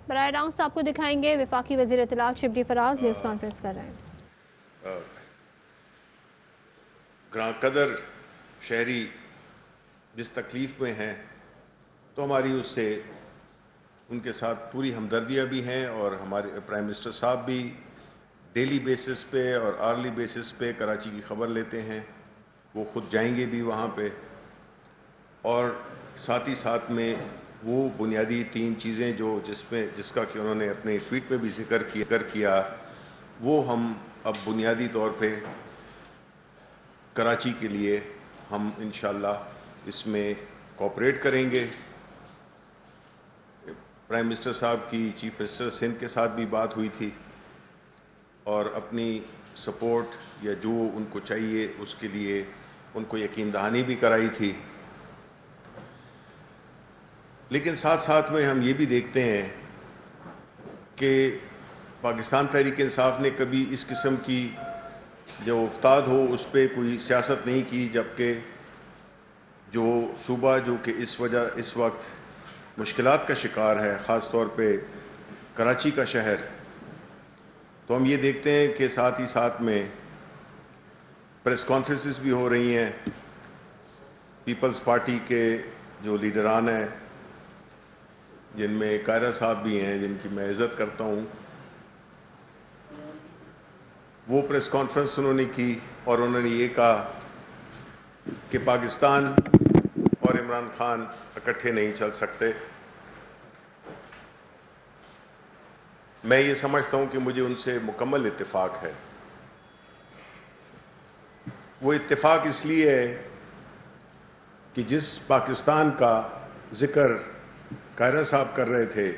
براہ راست آپ کو دکھائیں گے وفاقی وزیر اطلاع شبلی فراز نیوز کانفرنس کر رہے ہیں۔ گراں قدر شہری جس تکلیف میں ہیں تو ہماری اس سے ان کے ساتھ پوری ہمدردیاں بھی ہیں، اور ہمارے پرائم منسٹر صاحب بھی ڈیلی بیسس پہ اور آرلی بیسس پہ کراچی کی خبر لیتے ہیں، وہ خود جائیں گے بھی وہاں پہ، اور ساتھ ہی ساتھ میں وہ بنیادی 3 چیزیں جس کا کہ انہوں نے اپنے ٹویٹ میں بھی ذکر کیا وہ ہم اب بنیادی طور پہ کراچی کے لیے ہم انشاءاللہ اس میں کوآپریٹ کریں گے۔ پرائم منسٹر صاحب کی چیف منسٹر سندھ کے ساتھ بھی بات ہوئی تھی، اور اپنی سپورٹ یا جو ان کو چاہیے اس کے لیے ان کو یقین دہانی بھی کرائی تھی۔ لیکن ساتھ ساتھ میں ہم یہ بھی دیکھتے ہیں کہ پاکستان تحریک انصاف نے کبھی اس قسم کی جو افتاد ہو اس پہ کوئی سیاست نہیں کی، جبکہ جو صوبہ جو کہ اس وقت مشکلات کا شکار ہے، خاص طور پہ کراچی کا شہر، تو ہم یہ دیکھتے ہیں کہ ساتھ ہی ساتھ میں پریس کانفرنسز بھی ہو رہی ہیں۔ پیپلز پارٹی کے جو لیڈران ہیں، جن میں قائرہ صاحب بھی ہیں جن کی میں عزت کرتا ہوں، وہ پریس کانفرنس انہوں نے کی اور انہوں نے یہ کہا کہ پاکستان اور عمران خان اکٹھے نہیں چل سکتے۔ میں یہ سمجھتا ہوں کہ مجھے ان سے مکمل اتفاق ہے۔ وہ اتفاق اس لیے ہے کہ جس پاکستان کا ذکر قائرہ صاحب کر رہے تھے،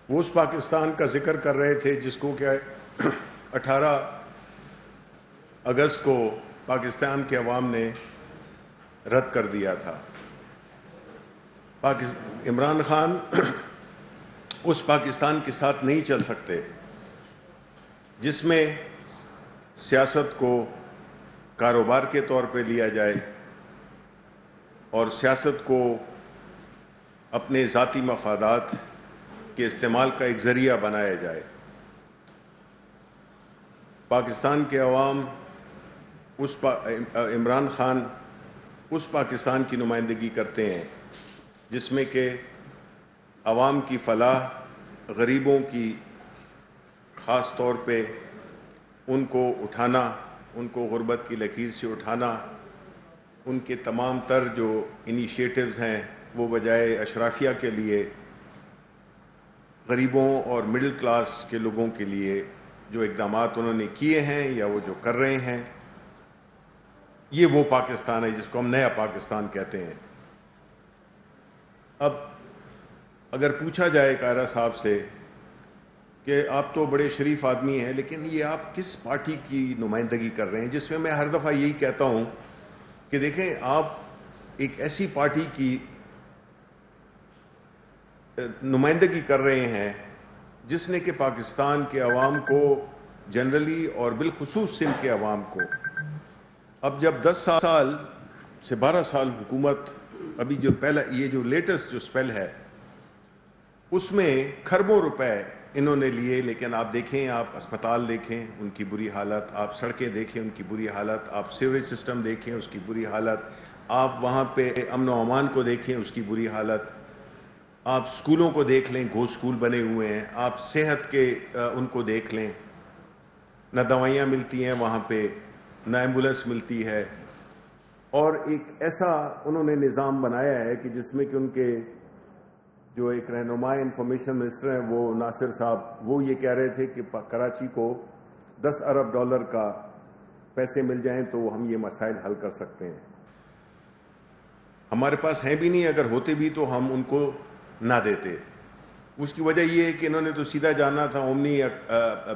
وہ اس پاکستان کا ذکر کر رہے تھے جس کو کہ 18 اگست کو پاکستان کے عوام نے رد کر دیا تھا۔ عمران خان اس پاکستان کے ساتھ نہیں چل سکتے جس میں سیاست کو کاروبار کے طور پہ لیا جائے اور سیاست کو اپنے ذاتی مفادات کے استعمال کا ایک ذریعہ بنایا جائے۔ پاکستان کے عوام عمران خان اس پاکستان کی نمائندگی کرتے ہیں جس میں کہ عوام کی فلاح، غریبوں کی خاص طور پہ ان کو اٹھانا، ان کو غربت کی لکیر سے اٹھانا، ان کے تمام تر جو انیشیٹوز ہیں وہ بجائے اشرافیہ کے لیے غریبوں اور مڈل کلاس کے لوگوں کے لیے جو اقدامات انہوں نے کیے ہیں یا وہ جو کر رہے ہیں، یہ وہ پاکستان ہے جس کو ہم نیا پاکستان کہتے ہیں۔ اب اگر پوچھا جائے قائرہ صاحب سے کہ آپ تو بڑے شریف آدمی ہیں لیکن یہ آپ کس پارٹی کی نمائندگی کر رہے ہیں، جس میں ہر دفعہ یہی کہتا ہوں کہ دیکھیں آپ ایک ایسی پارٹی کی نمائندگی کر رہے ہیں جس نے کہ پاکستان کے عوام کو جنرلی اور بالخصوص سندھ کے عوام کو اب جب 10 سال سے 12 سال حکومت، ابھی جو پہلا یہ جو لیٹسٹ جو سپیل ہے اس میں کھربوں روپے انہوں نے لیے، لیکن آپ دیکھیں، آپ اسپتال دیکھیں ان کی بری حالت، آپ سڑکیں دیکھیں ان کی بری حالت، آپ سیوریج سسٹم دیکھیں اس کی بری حالت، آپ وہاں پہ امن و امان کو دیکھیں اس کی بری حالت، آپ سکولوں کو دیکھ لیں، گھوس سکول بنے ہوئے ہیں، آپ صحت کے ان کو دیکھ لیں، نہ دوائیاں ملتی ہیں وہاں پہ، نہ ایمبولینس ملتی ہے، اور ایک ایسا انہوں نے نظام بنایا ہے کہ جس میں کہ ان کے جو ایک رہنما انفارمیشن منسٹر ہیں وہ ناصر صاحب، وہ یہ کہہ رہے تھے کہ کراچی کو $10 ارب کا پیسے مل جائیں تو ہم یہ مسائل حل کر سکتے ہیں۔ ہمارے پاس ہیں بھی نہیں، اگر ہوتے بھی تو ہم ان کو نہ دیتے۔ اس کی وجہ یہ ہے کہ انہوں نے تو سیدھا جانا تھا، اومنی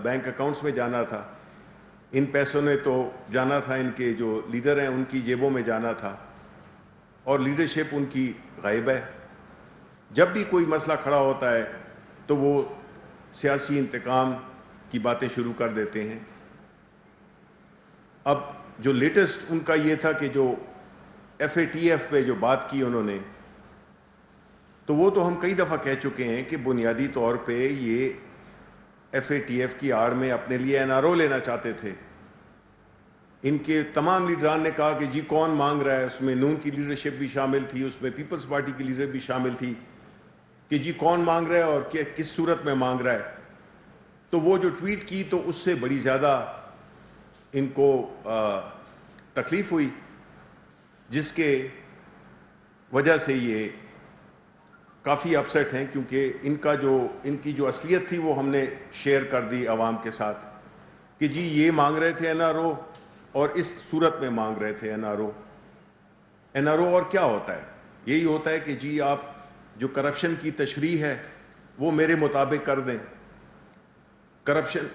بینک اکاؤنٹس میں جانا تھا، ان پیسوں نے تو جانا تھا ان کے جو لیڈر ہیں ان کی جیبوں میں جانا تھا، اور لیڈرشپ ان کی غائب ہے۔ جب بھی کوئی مسئلہ کھڑا ہوتا ہے تو وہ سیاسی انتقام کی باتیں شروع کر دیتے ہیں۔ اب جو لیٹسٹ ان کا یہ تھا کہ جو FATF پہ جو بات کی انہوں نے تو وہ تو ہم کئی دفعہ کہہ چکے ہیں کہ بنیادی طور پہ یہ FATF کی آڑ میں اپنے لیے NRO لینا چاہتے تھے. ان کے تمام لیڈران نے کہا کہ جی کون مانگ رہا ہے, اس میں نون کی لیڈرشپ بھی شامل تھی, اس میں پیپلز پارٹی کی لیڈر بھی شامل تھی, کہ جی کون مانگ رہا ہے اور کس صورت میں مانگ رہا ہے. تو وہ جو ٹویٹ کی تو اس سے بڑی زیادہ ان کو تکلیف ہوئی, جس کے وجہ سے یہ کافی اپسیٹ ہیں, کیونکہ ان کی جو اصلیت تھی وہ ہم نے شیئر کر دی عوام کے ساتھ کہ جی یہ مانگ رہے تھے NRO اور اس صورت میں مانگ رہے تھے NRO. اور کیا ہوتا ہے؟ یہی ہوتا ہے کہ جی آپ جو کرپشن کی تشریح ہے وہ میرے مطابق کر دیں. کرپشن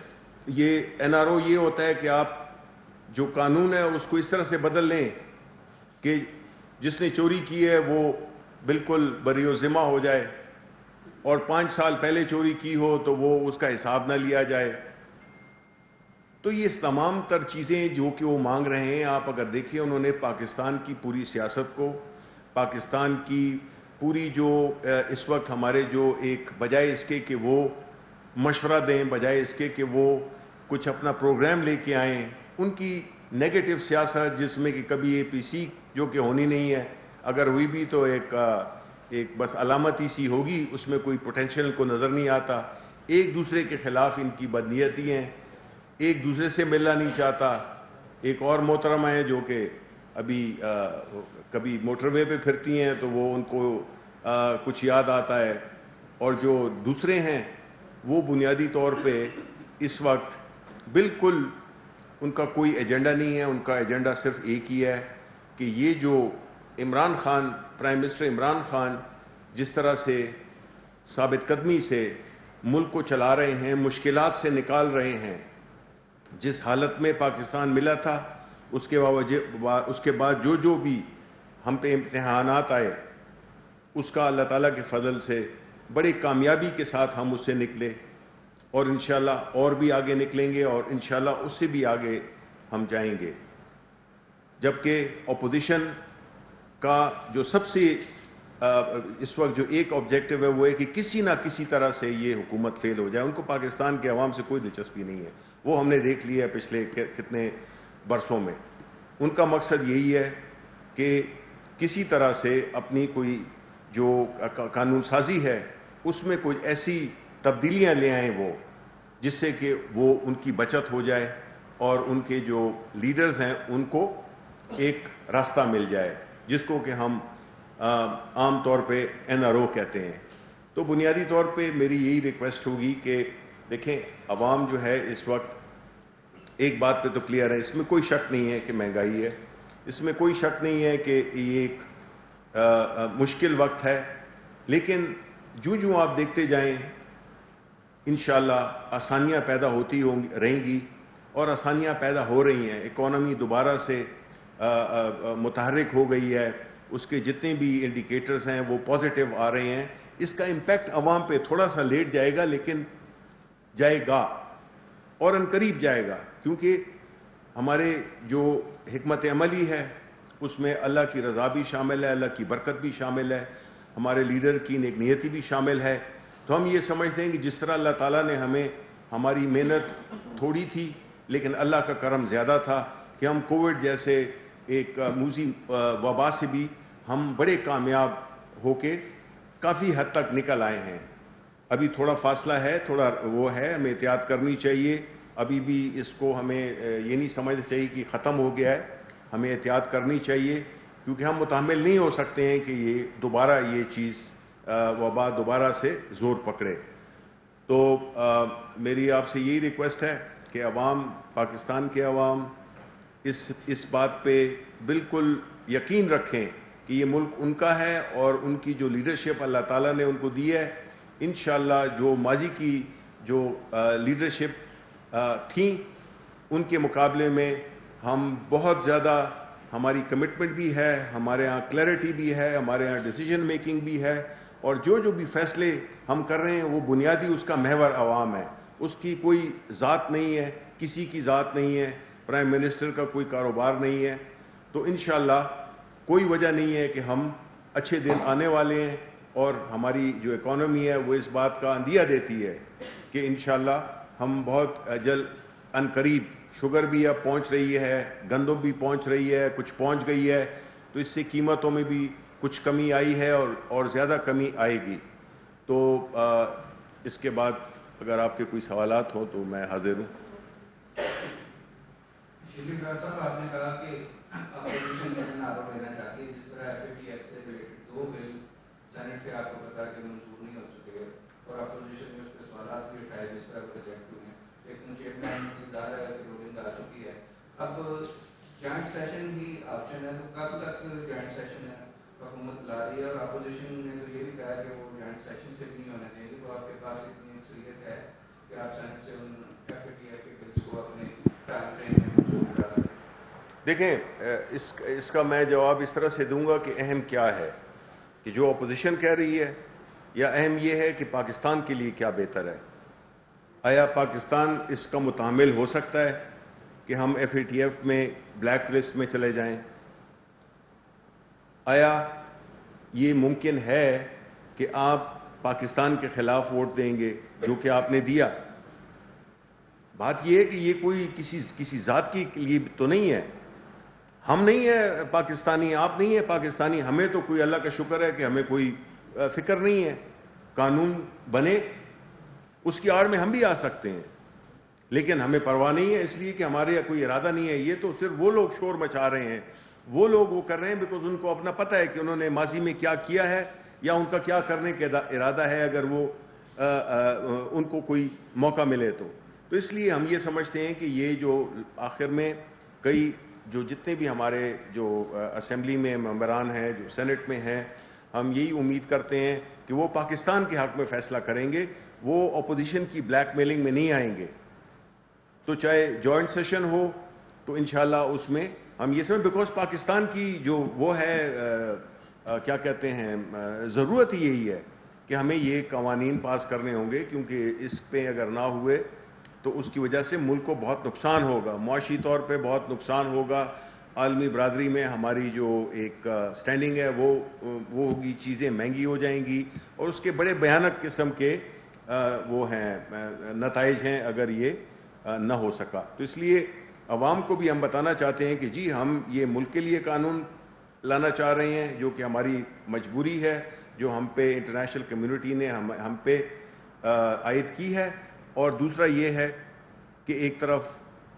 یہ NRO یہ ہوتا ہے کہ آپ جو قانون ہے اس کو اس طرح سے بدل لیں کہ جس نے چوری کی ہے وہ بالکل بری و ذمہ ہو جائے, اور 5 سال پہلے چوری کی ہو تو وہ اس کا حساب نہ لیا جائے. تو یہ تمام تر چیزیں جو کہ وہ مانگ رہے ہیں, آپ اگر دیکھیں انہوں نے پاکستان کی پوری سیاست کو, پاکستان کی پوری جو اس وقت ہمارے جو ایک بجائے اس کے کہ وہ مشورہ دیں, بجائے اس کے کہ وہ کچھ اپنا پروگرام لے کے آئیں, ان کی نیگیٹو سیاست جس میں کہ کبھی APC جو کہ ہونی نہیں ہے, اگر ہوئی بھی تو ایک بس علامتی سی ہوگی, اس میں کوئی پوٹینشیل کو نظر نہیں آتا. ایک دوسرے کے خلاف ان کی بدنیتی ہیں, ایک دوسرے سے ملنا نہیں چاہتا. ایک اور محترمہ ہے جو کہ ابھی کبھی موٹر وے پہ پھرتی ہیں تو وہ ان کو کچھ یاد آتا ہے, اور جو دوسرے ہیں وہ بنیادی طور پہ اس وقت بالکل ان کا کوئی ایجنڈا نہیں ہے. ان کا ایجنڈا صرف ایک ہی ہے کہ یہ جو عمران خان, پرائم منسٹر عمران خان جس طرح سے ثابت قدمی سے ملک کو چلا رہے ہیں, مشکلات سے نکال رہے ہیں, جس حالت میں پاکستان ملا تھا اس کے بعد جو بھی ہم پہ امتحانات آئے, اس کا اللہ تعالیٰ کے فضل سے بڑی کامیابی کے ساتھ ہم اس سے نکلے, اور انشاءاللہ اور بھی آگے نکلیں گے, اور انشاءاللہ اس سے بھی آگے ہم جائیں گے. جبکہ اپوزیشن کا جو سب سے اس وقت جو ایک آبجیکٹو ہے وہ ہے کہ کسی نہ کسی طرح سے یہ حکومت فیل ہو جائے. ان کو پاکستان کے عوام سے کوئی دلچسپی نہیں ہے, وہ ہم نے دیکھ لیا ہے پچھلے کتنے برسوں میں. ان کا مقصد یہی ہے کہ کسی طرح سے اپنی کوئی جو قانون سازی ہے اس میں کوئی ایسی تبدیلیاں لے آئیں وہ, جس سے کہ وہ ان کی بچت ہو جائے اور ان کے جو لیڈرز ہیں ان کو ایک راستہ مل جائے, جس کو کہ ہم عام طور پہ NRO کہتے ہیں. تو بنیادی طور پہ میری یہی ریکویسٹ ہوگی کہ دیکھیں عوام جو ہے اس وقت ایک بات پہ تو کلیئر ہے, اس میں کوئی شک نہیں ہے کہ مہنگائی ہے, اس میں کوئی شک نہیں ہے کہ یہ ایک مشکل وقت ہے, لیکن جو آپ دیکھتے جائیں انشاءاللہ آسانیاں پیدا ہوتی رہیں گی, اور آسانیاں پیدا ہو رہی ہیں. اکانومی دوبارہ سے متحرک ہو گئی ہے, اس کے جتنے بھی انڈیکیٹرز ہیں وہ پازیٹیو آ رہے ہیں. اس کا امپیکٹ عوام پہ تھوڑا سا لیٹ جائے گا, لیکن جائے گا اور ان قریب جائے گا, کیونکہ ہمارے جو حکمت عملی ہے اس میں اللہ کی رضا بھی شامل ہے, اللہ کی برکت بھی شامل ہے, ہمارے لیڈر کی نیک نیتی بھی شامل ہے. تو ہم یہ سمجھتے ہیں کہ جس طرح اللہ تعالیٰ نے ہمیں, ہماری محنت تھوڑی تھی لیکن اللہ کا کرم زیادہ تھا کہ ہم کووڈ جیسے ایک موذی وبا سے بھی ہم بڑے کامیاب ہو کے کافی حد تک نکل آئے ہیں. ابھی تھوڑا فاصلہ ہے, تھوڑا وہ ہے, ہمیں احتیاط کرنی چاہیے. ابھی بھی اس کو ہمیں یہ نہیں سمجھنا چاہیے کہ ختم ہو گیا ہے, ہمیں احتیاط کرنی چاہیے, کیونکہ ہم متحمل نہیں ہو سکتے ہیں کہ یہ دوبارہ یہ چیز وبا دوبارہ سے زور پکڑے. تو میری آپ سے یہی ریکویسٹ ہے کہ عوام, پاکستان کے عوام اس بات پہ بالکل یقین رکھیں کہ یہ ملک ان کا ہے, اور ان کی جو لیڈرشپ اللہ تعالیٰ نے ان کو دی ہے, انشاءاللہ جو ماضی کی جو لیڈرشپ تھیں ان کے مقابلے میں ہم بہت زیادہ, ہماری کمٹمنٹ بھی ہے, ہمارے ہاں کلیئرٹی بھی ہے, ہمارے ہاں ڈیسیجن میکنگ بھی ہے, اور جو بھی فیصلے ہم کر رہے ہیں وہ بنیادی اس کا محور عوام ہے. اس کی کوئی ذات نہیں ہے, کسی کی ذات نہیں ہے, پرائم منسٹر کا کوئی کاروبار نہیں ہے. تو انشاءاللہ کوئی وجہ نہیں ہے کہ ہم, اچھے دن آنے والے ہیں, اور ہماری جو اکانومی ہے وہ اس بات کا اندیہ دیتی ہے کہ انشاءاللہ ہم بہت جلد ان قریب شوگر بھی اب پہنچ رہی ہے, گندم بھی پہنچ رہی ہے, کچھ پہنچ گئی ہے, تو اس سے قیمتوں میں بھی کچھ کمی آئی ہے اور زیادہ کمی آئے گی. تو اس کے بعد اگر آپ کے کوئی سوالات ہوں تو میں حاضر ہوں. شبلی فراز صاحب, آپ نے کہا کہ اپوزیشن میں آروپ لینا چاہتی ہے جس طرح ایف اے ٹی ایف سے ریلیٹڈ 2 بل سینٹ سے آپ کو پتا کہ منظور نہیں ہو چکے اور اپوزیشن میں اس پہ سوالات بھی اٹھائے جس طرح پروجیکٹ ہوئے ہیں, لیکن چیئرمین کی ظاہر ہے کہ رولنگ آ چکی ہے. اب جوائنٹ سیشن بھی آپشن ہے, تو کب تک جوائنٹ سیشن ہے حکومت لا رہی ہے, اور اپوزیشن نے تو یہ بھی کہا کہ وہ جوائنٹ سیشن سے بھی نہیں ہونے دیں گے. تو آپ کے پاس اتنی اکثریت ہے کہ آپ سینٹ سے ان ایف اے ٹی ایف کے بلس کو اپنے ٹائم فریم میں منظور کرا سکیں. دیکھیں, اس کا میں جواب اس طرح سے دوں گا کہ اہم کیا ہے کہ جو اپوزیشن کہہ رہی ہے, یا اہم یہ ہے کہ پاکستان کے لیے کیا بہتر ہے. آیا پاکستان اس کا متحمل ہو سکتا ہے کہ ہم ایف اے ٹی ایف میں بلیک لسٹ میں چلے جائیں؟ آیا یہ ممکن ہے کہ آپ پاکستان کے خلاف ووٹ دیں گے جو کہ آپ نے دیا؟ بات یہ ہے کہ یہ کوئی کسی ذات کے لیے تو نہیں ہے. ہم نہیں ہیں پاکستانی, آپ نہیں ہیں پاکستانی, ہمیں تو کوئی اللہ کا شکر ہے کہ ہمیں کوئی فکر نہیں ہے. قانون بنے اس کی آڑ میں ہم بھی آ سکتے ہیں, لیکن ہمیں پرواہ نہیں ہے, اس لیے کہ ہمارے کوئی ارادہ نہیں ہے. یہ تو صرف وہ لوگ شور مچا رہے ہیں, وہ لوگ وہ کر رہے ہیں بیکاز ان کو اپنا پتہ ہے کہ انہوں نے ماضی میں کیا کیا ہے یا ان کا کیا کرنے کا ارادہ ہے اگر وہ ان کو کوئی موقع ملے تو. اس لیے ہم یہ سمجھتے ہیں کہ یہ جو آخر میں کئی جتنے بھی ہمارے جو اسمبلی میں ممبران ہیں, جو سینٹ میں ہیں, ہم یہی امید کرتے ہیں کہ وہ پاکستان کے حق میں فیصلہ کریں گے, وہ اپوزیشن کی بلیک میلنگ میں نہیں آئیں گے. تو چاہے جوائنٹ سیشن ہو تو انشاءاللہ اس میں ہم یہ سمجھ, بیکاز پاکستان کی جو وہ ہے کیا کہتے ہیں ضرورت ہی یہی ہے کہ ہمیں یہ قوانین پاس کرنے ہوں گے, کیونکہ اس پہ اگر نہ ہوئے تو اس کی وجہ سے ملک کو بہت نقصان ہوگا, معاشی طور پہ بہت نقصان ہوگا, عالمی برادری میں ہماری جو ایک سٹینڈنگ ہے وہ ہوگی, چیزیں مہنگی ہو جائیں گی, اور اس کے بڑے بھیانک قسم کے وہ ہیں نتائج ہیں اگر یہ نہ ہو سکا. تو اس لیے عوام کو بھی ہم بتانا چاہتے ہیں کہ جی ہم یہ ملک کے لیے قانون لانا چاہ رہے ہیں جو کہ ہماری مجبوری ہے, جو ہم پہ انٹرنیشنل کمیونٹی نے ہم پہ عائد کی ہے. اور دوسرا یہ ہے کہ ایک طرف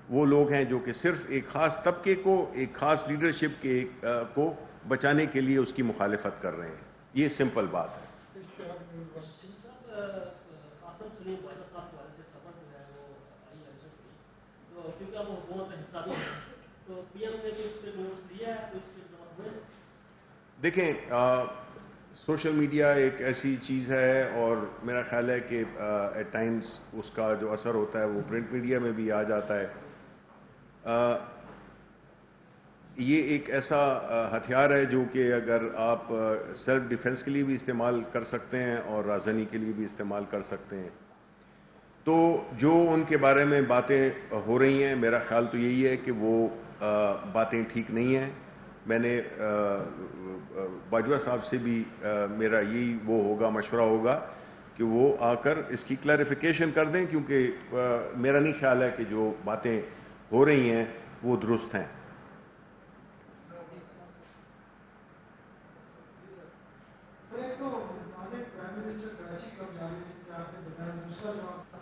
وہ لوگ ہیں جو کہ صرف ایک خاص طبقے کو, ایک خاص لیڈرشپ کو بچانے کے لیے اس کی مخالفت کر رہے ہیں. یہ سمپل بات ہے. دیکھیں, سوشل میڈیا ایک ایسی چیز ہے اور میرا خیال ہے کہ ایٹ ٹائمز اس کا جو اثر ہوتا ہے وہ پرنٹ میڈیا میں بھی آ جاتا ہے. یہ ایک ایسا ہتھیار ہے جو کہ اگر آپ سیلف ڈیفنس کے لیے بھی استعمال کر سکتے ہیں اور رازنی کے لیے بھی استعمال کر سکتے ہیں. تو جو ان کے بارے میں باتیں ہو رہی ہیں, میرا خیال تو یہی ہے کہ وہ باتیں ٹھیک نہیں ہیں. میں نے باجوہ صاحب سے بھی میرا یہی وہ ہوگا, مشورہ ہوگا کہ وہ آ کر اس کی کلیریفیکیشن کر دیں, کیونکہ میرا نہیں خیال ہے کہ جو باتیں ہو رہی ہیں وہ درست ہیں. سر, ایک تو پرائم منسٹر کراچی کب جا رہے ہیں, کیا آپ نے بتایا, دوسرا جو آپ